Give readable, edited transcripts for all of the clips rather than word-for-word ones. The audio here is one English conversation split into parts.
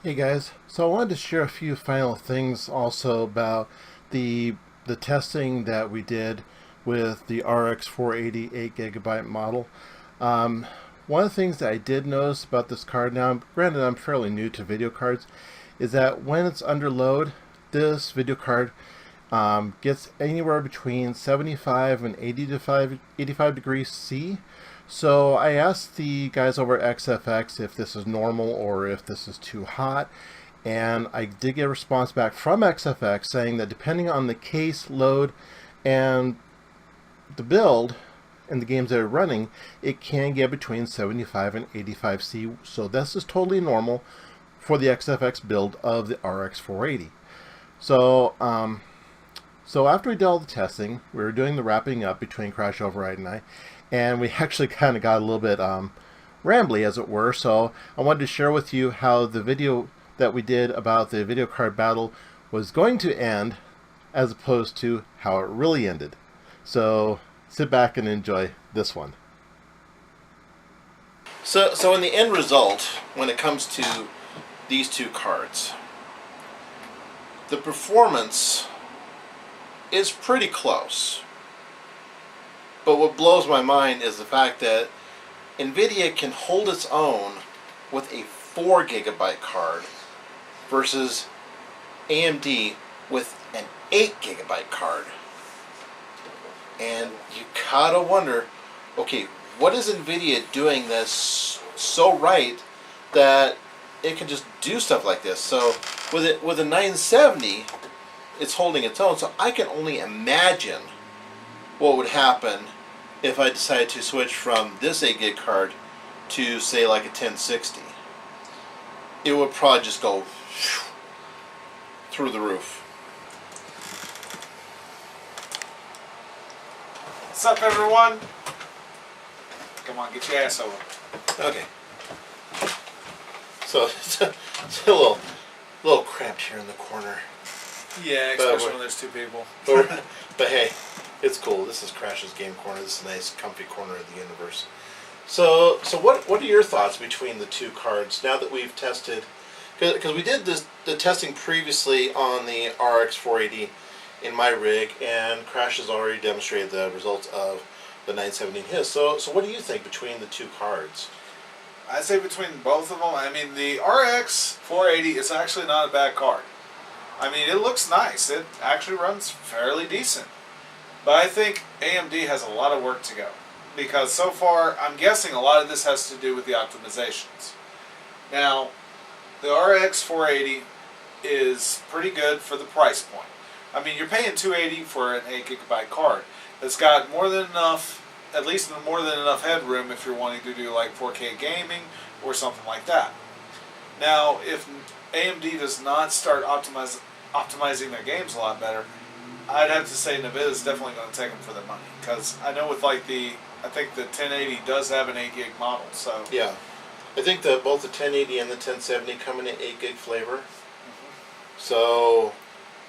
Hey guys, so I wanted to share a few final things also about the testing that we did with the RX 480 8 GB model. Um, One of the things that I did notice about this card now, granted I'm fairly new to video cards, is that when it's under load, this video card gets anywhere between 75 and 85 degrees C. So I asked the guys over at XFX if this is normal or if this is too hot. And I did get a response back from XFX saying that depending on the case load and the build and the games that are running, it can get between 75 and 85 C. So this is totally normal for the XFX build of the RX 480. So after we did all the testing, we were doing the wrapping up between CrashOverride and I, and we actually kind of got a little bit rambly, as it were. So I wanted to share with you how the video that we did about the video card battle was going to end, as opposed to how it really ended. So sit back and enjoy this one. So in the end result, when it comes to these two cards, the performance is pretty close. But what blows my mind is the fact that NVIDIA can hold its own with a 4 GB card versus AMD with an 8 GB card. And you gotta wonder, okay, what is NVIDIA doing this so right that it can just do stuff like this? So with a 970, it's holding its own. So I can only imagine what would happen if I decided to switch from this 8 GB card to, say, like a 1060. It would probably just go through the roof. What's up, everyone? Come on, get your ass over. Okay. So it's a little cramped here in the corner. Yeah, especially when there's two people. But hey, it's cool. This is Crash's Game Corner. This is a nice, comfy corner of the universe. So what are your thoughts between the two cards now that we've tested? Because we did the testing previously on the RX 480 in my rig, and Crash has already demonstrated the results of the 970 in his. So what do you think between the two cards? I'd say between both of them, I mean, the RX 480 is actually not a bad card. I mean, it looks nice. It actually runs fairly decent. But I think AMD has a lot of work to go. Because so far, I'm guessing a lot of this has to do with the optimizations. Now, the RX 480 is pretty good for the price point. I mean, you're paying $280 for an 8 GB card that's got more than enough, at least more than enough headroom if you're wanting to do like 4K gaming or something like that. Now, if AMD does not start optimizing their games a lot better, I'd have to say NVIDIA is definitely going to take them for their money. Because I know with like I think the 1080 does have an 8 GB model. So yeah, I think that both the 1080 and the 1070 come in an 8 GB flavor. So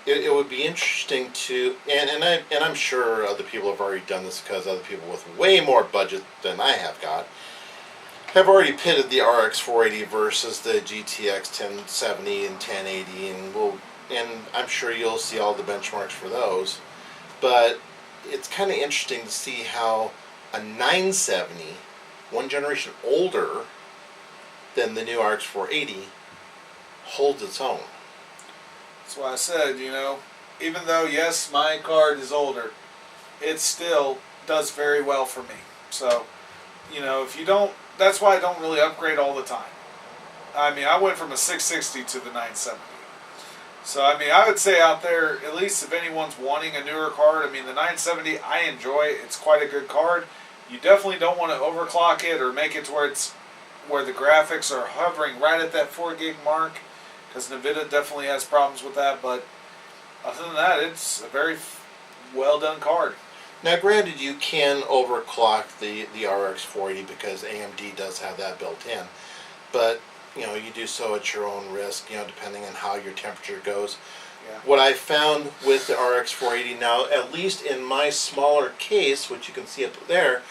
it would be interesting to, and I'm sure other people have already done this because other people with way more budget than I have got have already pitted the RX 480 versus the GTX 1070 and 1080, and I'm sure you'll see all the benchmarks for those. But it's kind of interesting to see how a 970, one generation older than the new RX 480, holds its own. that's why I said, even though, yes, my card is older, it still does very well for me. So, if you don't, that's why I don't really upgrade all the time. I mean, I went from a 660 to the 970. So, I mean, I would say out there, at least if anyone's wanting a newer card, I mean, the 970, I enjoy it. It's quite a good card. You definitely don't want to overclock it or make it to where the graphics are hovering right at that 4 GB mark, because NVIDIA definitely has problems with that. But other than that, it's a very well done card. Now, granted, you can overclock the RX 480 because AMD does have that built in, but you do so at your own risk, depending on how your temperature goes. Yeah. What I found with the RX 480 now, at least in my smaller case, which you can see up there,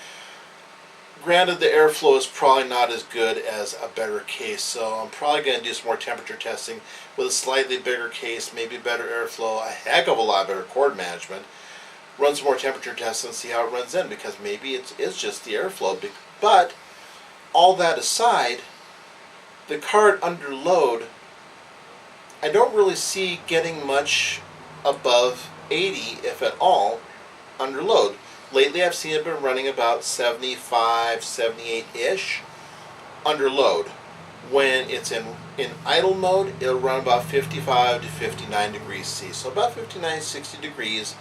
granted, the airflow is probably not as good as a better case, so I'm probably going to do some more temperature testing with a slightly bigger case, maybe better airflow, a heck of a lot better cord management. Run some more temperature tests and see how it runs in, because maybe it's just the airflow. But all that aside, the card under load, I don't really see getting much above 80, if at all, under load. Lately I've seen it been running about 75, 78-ish under load. When it's in idle mode, it'll run about 55 to 59 degrees C. So about 59, 60 degrees.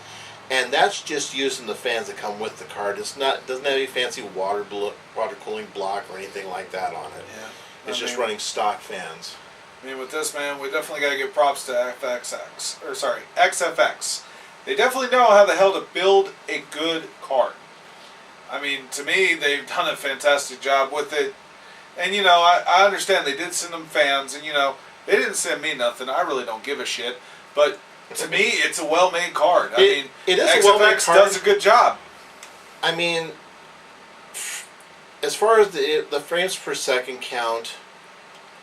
And that's just using the fans that come with the card. Doesn't have any fancy water cooling block or anything like that on it. Yeah. It's just running stock fans. I mean, with this, man, we definitely got to give props to XFX. They definitely know how the hell to build a good card. I mean, to me, they've done a fantastic job with it. And, you know, I understand they did send them fans, and, you know, they didn't send me nothing. I really don't give a shit. But to me, it's a well-made card. It is XFX a well-made card. does a good job. I mean, as far as the frames per second count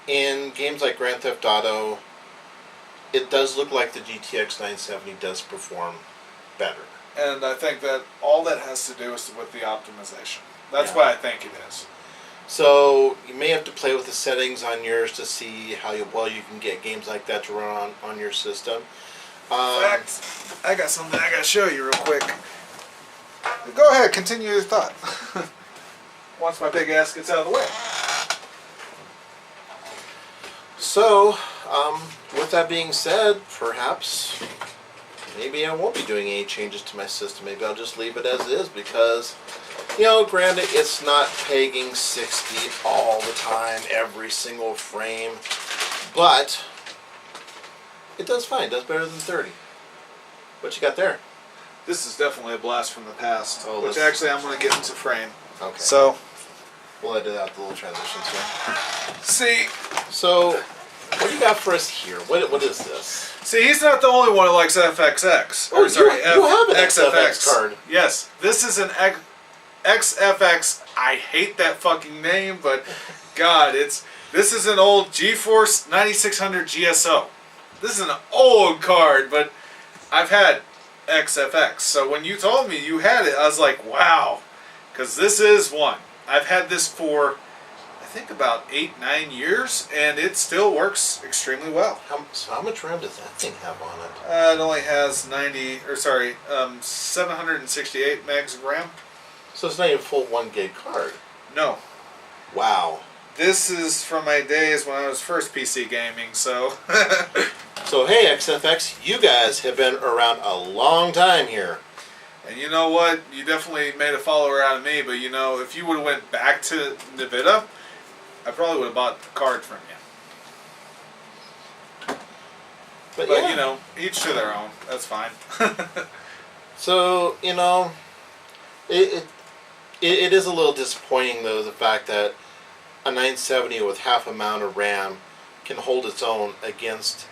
in games like Grand Theft Auto, it does look like the GTX 970 does perform better. And I think that all that has to do is with the optimization. That's what I think it is. So you may have to play with the settings on yours to see how well you can get games like that to run on your system. In fact, I got something I got to show you real quick. Go ahead, continue your thought. Once my big ass gets out of the way. So, with that being said, perhaps maybe I won't be doing any changes to my system. Maybe I'll just leave it as is, because, you know, granted, it's not pegging 60 all the time, every single frame, but it does fine. It does better than 30. What you got there? This is definitely a blast from the past, Oh, which actually I'm going to get into frame. Okay. So, we'll edit out the little transitions here. see, So, what do you got for us here? What is this? see, he's not the only one who likes FXX. Oh, you have an XFX card. Yes, this is an XFX. I hate that fucking name, but God, this is an old GeForce 9600 GSO. This is an old card, but I've had XFX. So when you told me you had it, I was like, wow, because this is one. I've had this for, I think, about 8-9 years, and it still works extremely well. How much RAM does that thing have on it? It only has 768 megs of RAM. So it's not even a full 1 gig card. No. Wow. This is from my days when I was first PC gaming, so... So hey, XFX, you guys have been around a long time here. And you know what? You definitely made a follower out of me, but you know, if you would have went back to Nvidia, I probably would have bought the card from you. But yeah, you know, each to their own. That's fine. So, you know, it is a little disappointing, though, the fact that a 970 with half amount of RAM can hold its own against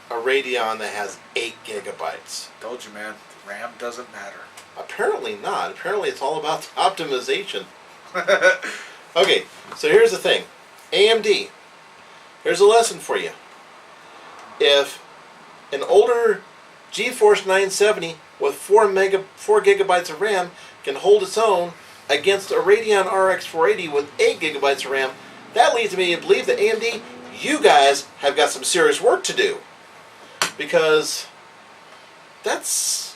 a Radeon that has 8 gigabytes. Told you, man. The RAM doesn't matter. Apparently not. Apparently it's all about the optimization. Okay, so here's the thing. AMD. Here's a lesson for you. If an older GeForce 970 with 4 gigabytes of RAM can hold its own against a Radeon RX 480 with 8 gigabytes of RAM, that leads me to believe that AMD, you guys have got some serious work to do. Because that's...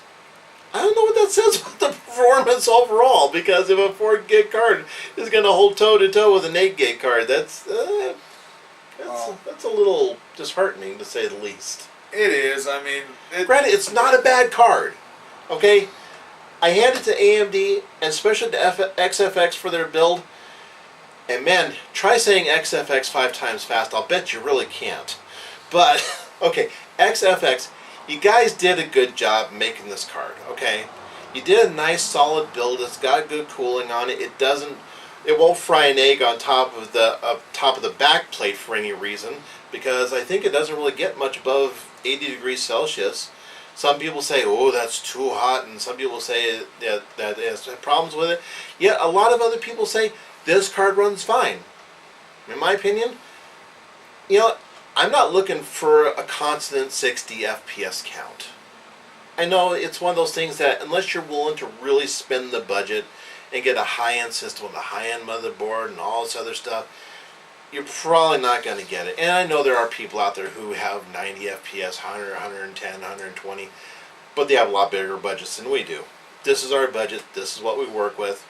I don't know what that says about the performance overall, because if a 4 gig card is going to hold toe-to-toe with an 8 gig card, that's a little disheartening, to say the least. It is. I mean... Granted, it's not a bad card. Okay? I hand it to AMD, and especially to XFX for their build. And man, try saying XFX 5 times fast. I'll bet you really can't. But, okay, XFX, you guys did a good job making this card, okay? You did a nice solid build. It's got good cooling on it. It won't fry an egg on top of the back plate for any reason, because I think it doesn't really get much above 80 degrees Celsius. Some people say, oh, that's too hot, and some people say that it has problems with it. Yet a lot of other people say, this card runs fine. In my opinion, I'm not looking for a constant 60 FPS count. I know it's one of those things that unless you're willing to really spend the budget and get a high-end system with a high-end motherboard and all this other stuff, you're probably not going to get it. And I know there are people out there who have 90 FPS, 100, 110, 120, but they have a lot bigger budgets than we do. This is our budget. This is what we work with.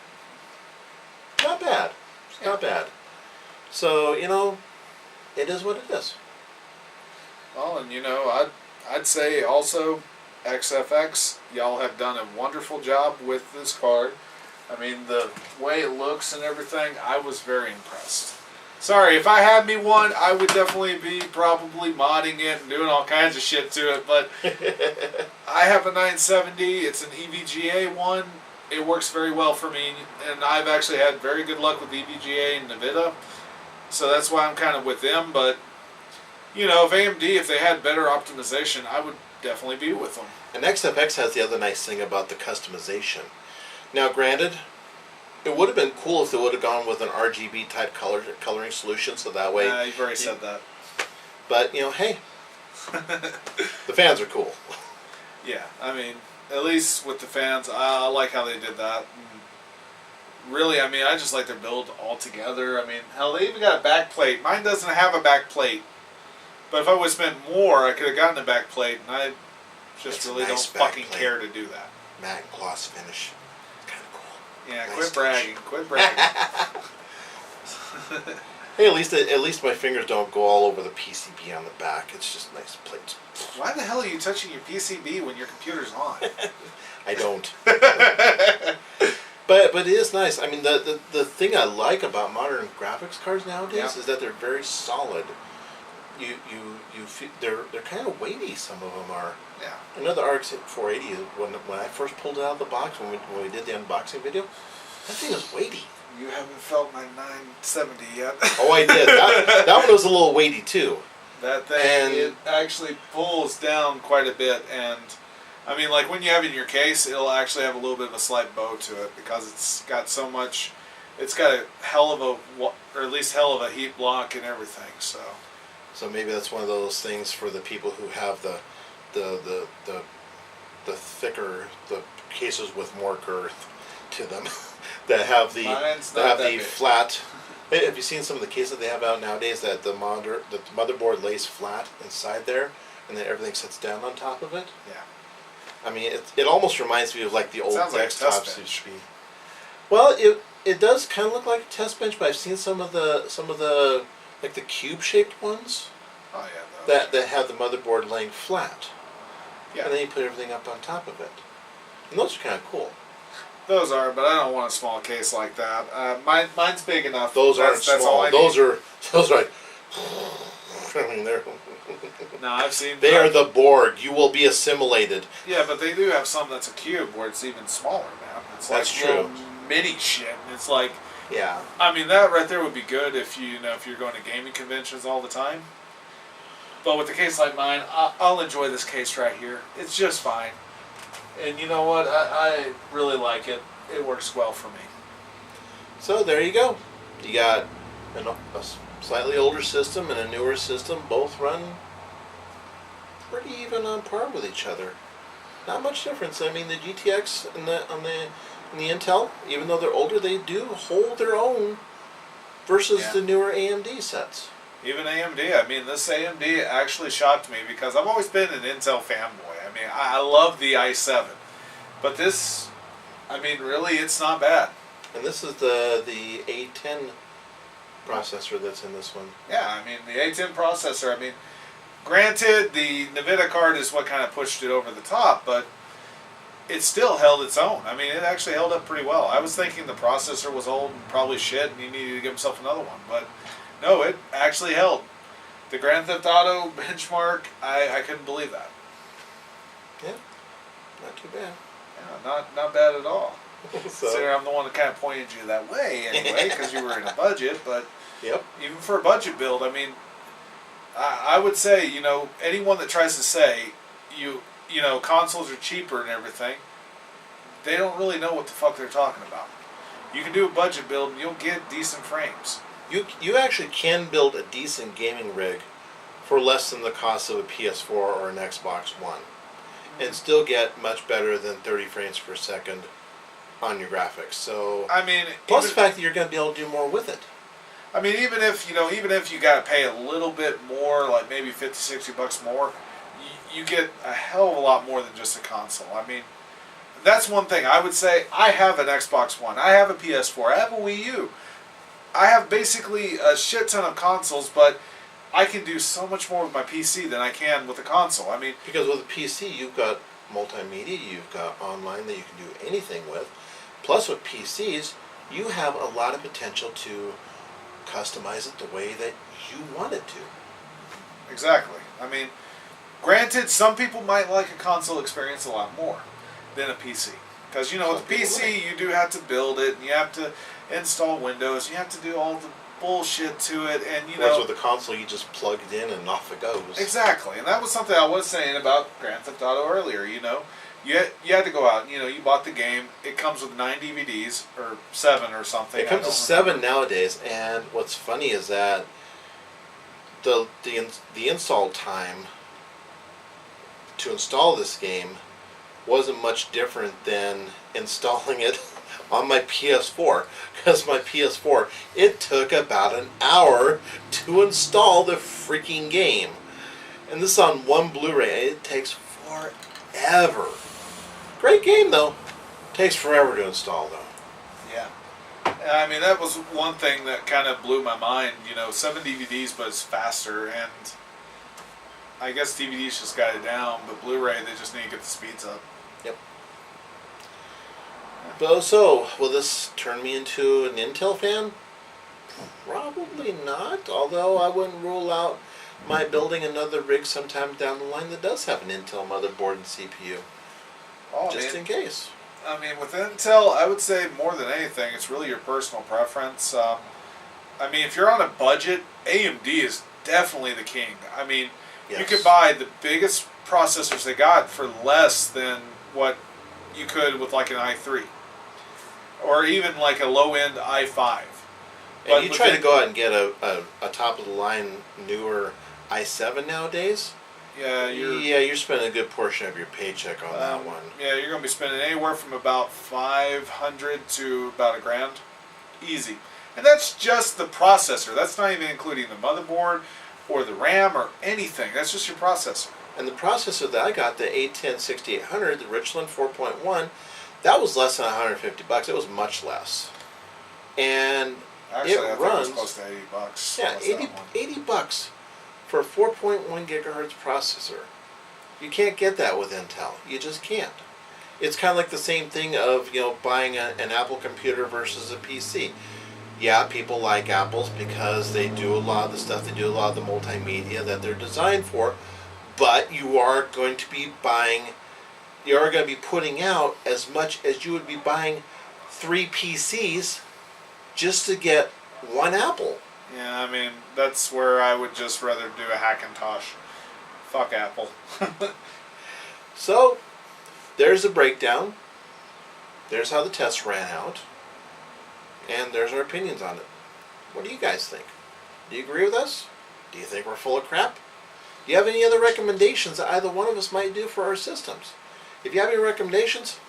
Not bad. It's not bad. So, it is what it is. Well, and I'd say also XFX, y'all have done a wonderful job with this card. I mean, the way it looks and everything, I was very impressed. Sorry, if I had me one, I would definitely be probably modding it and doing all kinds of shit to it, but I have a 970, it's an EVGA one, it works very well for me, and I've actually had very good luck with EVGA and NVIDIA, so that's why I'm kind of with them, but, if AMD, if they had better optimization, I would definitely be with them. And XFX has the other nice thing about the customization. Now, granted, it would have been cool if they would have gone with an RGB type coloring solution, so that way. You've already said that. But hey, the fans are cool. Yeah, I mean, at least with the fans, I like how they did that. And really, I mean, I just like their build altogether. I mean, hell, they even got a back plate. Mine doesn't have a back plate, but if I would have spent more, I could have gotten a back plate, and I just really don't fucking care to do that. Matte gloss finish. Yeah, nice quit bragging. Quit bragging. Hey, at least my fingers don't go all over the PCB on the back. It's just nice plates. Why the hell are you touching your PCB when your computer's on? I don't. But it is nice. I mean, the thing I like about modern graphics cards nowadays is that they're very solid. You feel, they're kind of weighty. Some of them are. Yeah. I know the RX 480, when I first pulled it out of the box, when we did the unboxing video, that thing was weighty. You haven't felt my 970 yet. Oh, I did. That one was a little weighty, too. That thing, it actually pulls down quite a bit, and, I mean, like, when you have it in your case, it'll actually have a little bit of a slight bow to it, because it's got so much, it's got a hell of a, or at least hell of a heat block and everything, so. So maybe that's one of those things for the people who have the thicker, the cases with more girth to them, that have the flat. Have you seen some of the cases they have out nowadays that the motherboard lays flat inside there, and then everything sits down on top of it? Yeah. I mean, it almost reminds me of like the old desktops. Like a well, it does kind of look like a test bench, but I've seen some of the like the cube-shaped ones. Oh yeah. That have the motherboard laying flat. Yeah. And then you put everything up on top of it. And those are kind of cool. Those are, but I don't want a small case like that. Mine's big enough. Those aren't small. All I those need. are like. I mean, no, I've seen. They are the Borg. You will be assimilated. Yeah, but they do have some that's a cube where it's even smaller now. It's that's like true. Mini shit. And it's like. Yeah. I mean, that right there would be good if if you're going to gaming conventions all the time. But with a case like mine, I'll enjoy this case right here. It's just fine. And you know what? I really like it. It works well for me. So there you go. You got a slightly older system and a newer system. Both run pretty even on par with each other. Not much difference. I mean, the GTX and the Intel, even though they're older, they do hold their own versus the newer AMD sets. Even AMD. I mean, this AMD actually shocked me because I've always been an Intel fanboy. I mean, I love the i7. But this, I mean, really, it's not bad. And this is the A10 processor that's in this one. Yeah, I mean, the A10 processor, I mean, granted, the NVIDIA card is what kind of pushed it over the top, but it still held its own. I mean, it actually held up pretty well. I was thinking the processor was old and probably shit and he needed to give himself another one, but no, it actually held. The Grand Theft Auto benchmark, I couldn't believe that. Yeah, not too bad. Yeah, not bad at all. So Considering I'm the one that kind of pointed you that way anyway, because you were in a budget, but yep. Even for a budget build, I mean, I would say, anyone that tries to say consoles are cheaper and everything, they don't really know what the fuck they're talking about. You can do a budget build and you'll get decent frames. You actually can build a decent gaming rig for less than the cost of a PS4 or an Xbox One, and still get much better than 30 frames per second on your graphics. So, I mean, plus the fact that you're going to be able to do more with it. I mean, even if you got to pay a little bit more, like maybe $50-$60 more, you get a hell of a lot more than just a console. I mean, that's one thing I would say. I have an Xbox One, I have a PS4, I have a Wii U. I have basically a shit ton of consoles, but I can do so much more with my PC than I can with a console. I mean, because with a PC, you've got multimedia, you've got online that you can do anything with. Plus, with PCs, you have a lot of potential to customize it the way that you want it to. Exactly. I mean, granted, some people might like a console experience a lot more than a PC. Because, with the PC, you do have to build it, and you have to install Windows, you have to do all the bullshit to it, and Whereas with the console, you just plug it in and off it goes. Exactly, and that was something I was saying about Grand Theft Auto earlier. You had to go out. You bought the game. It comes with 9 DVDs or 7 or something. It comes with 7 nowadays, and what's funny is that the install time to install this game wasn't much different than installing it on my PS4, because my PS4, it took about an hour to install the freaking game. And this is on one Blu-ray. It takes forever. Great game, though. Takes forever to install, though. Yeah. I mean, that was one thing that kind of blew my mind. 7 DVDs, but it's faster, and I guess DVDs just got it down, but Blu-ray, they just need to get the speeds up. Yep. So, will this turn me into an Intel fan? Probably not, although I wouldn't rule out my building another rig sometime down the line that does have an Intel motherboard and CPU. Just in case. I mean, with Intel, I would say more than anything, it's really your personal preference. I mean, if you're on a budget, AMD is definitely the king. I mean, you could buy the biggest processors they got for less than what you could with like an i3. Or even like a low-end i5. And you try to go out and get a top-of-the-line newer i7 nowadays? Yeah, you're spending a good portion of your paycheck on that one. Yeah, you're going to be spending anywhere from about $500 to about $1,000. Easy. And that's just the processor. That's not even including the motherboard or the RAM or anything. That's just your processor. And the processor that I got, the A10-6800, the Richland 4.1, that was less than $150. It was much less. And actually, I think runs it was close to $80. Yeah, $80 for a 4.1 gigahertz processor. You can't get that with Intel. You just can't. It's kind of like the same thing of buying an Apple computer versus a PC. Yeah, people like Apples because they do a lot of the stuff. They do a lot of the multimedia that they're designed for. But you are going to be putting out as much as you would be buying 3 PCs just to get one Apple. Yeah, I mean, that's where I would just rather do a Hackintosh. Fuck Apple. So, there's a breakdown. There's how the test ran out. And there's our opinions on it. What do you guys think? Do you agree with us? Do you think we're full of crap? Do you have any other recommendations that either one of us might do for our systems? If you have any recommendations,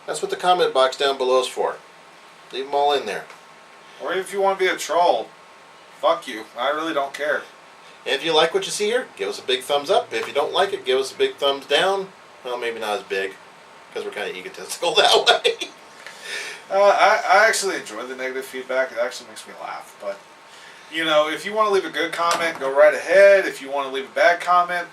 that's what the comment box down below is for. Leave them all in there. Or if you want to be a troll, fuck you. I really don't care. And if you like what you see here, give us a big thumbs up. If you don't like it, give us a big thumbs down. Well, maybe not as big, because we're kind of egotistical that way. I actually enjoy the negative feedback. It actually makes me laugh. But, if you want to leave a good comment, go right ahead. If you want to leave a bad comment,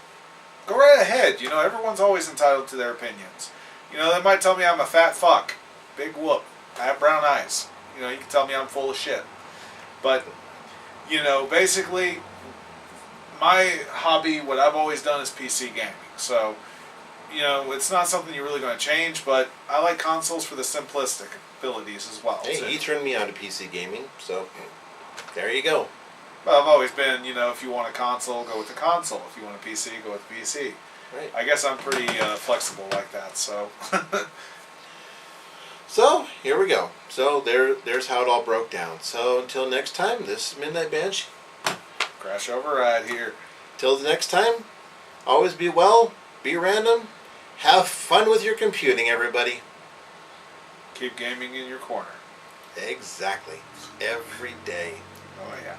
go right ahead. Everyone's always entitled to their opinions. They might tell me I'm a fat fuck. Big whoop. I have brown eyes. You can tell me I'm full of shit. But, basically, my hobby, what I've always done is PC gaming. So, it's not something you're really going to change, but I like consoles for the simplistic abilities as well. Hey, you turned me on to PC gaming, so there you go. Well, I've always been, if you want a console, go with the console. If you want a PC, go with the PC. Right. I guess I'm pretty flexible like that. So. So here we go. So there's how it all broke down. So until next time, this is Midnight Banshee. Crash Override here. Till the next time, always be well, be random, have fun with your computing, everybody. Keep gaming in your corner. Exactly. Every day. Oh yeah.